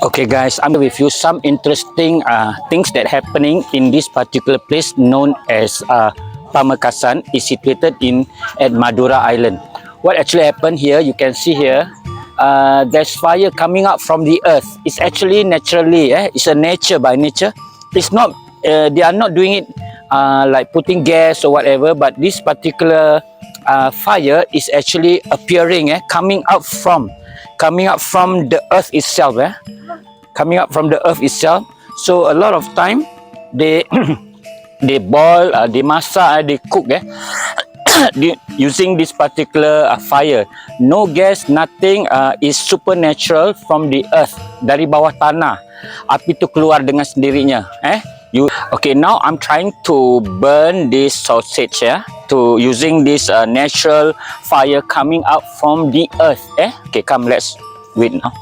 Okay guys, I'm with you some interesting things that happening in this particular place known as Pamekasan. Is situated at Madura Island. What actually happened here, you can see here, there's fire coming up from the earth. It's actually naturally, it's a nature by nature. It's not, they are not doing it like putting gas or whatever, but this particular fire is actually appearing, coming up from the earth itself, coming up from the earth itself. So a lot of time they they boil, they masak, they cook, using this particular fire. No gas, nothing, is supernatural from the earth. Dari bawah tanah, api tu keluar dengan sendirinya. Okay, now I'm trying to burn this sausage, to using this natural fire coming out from the earth. Okay, come, let's wait now.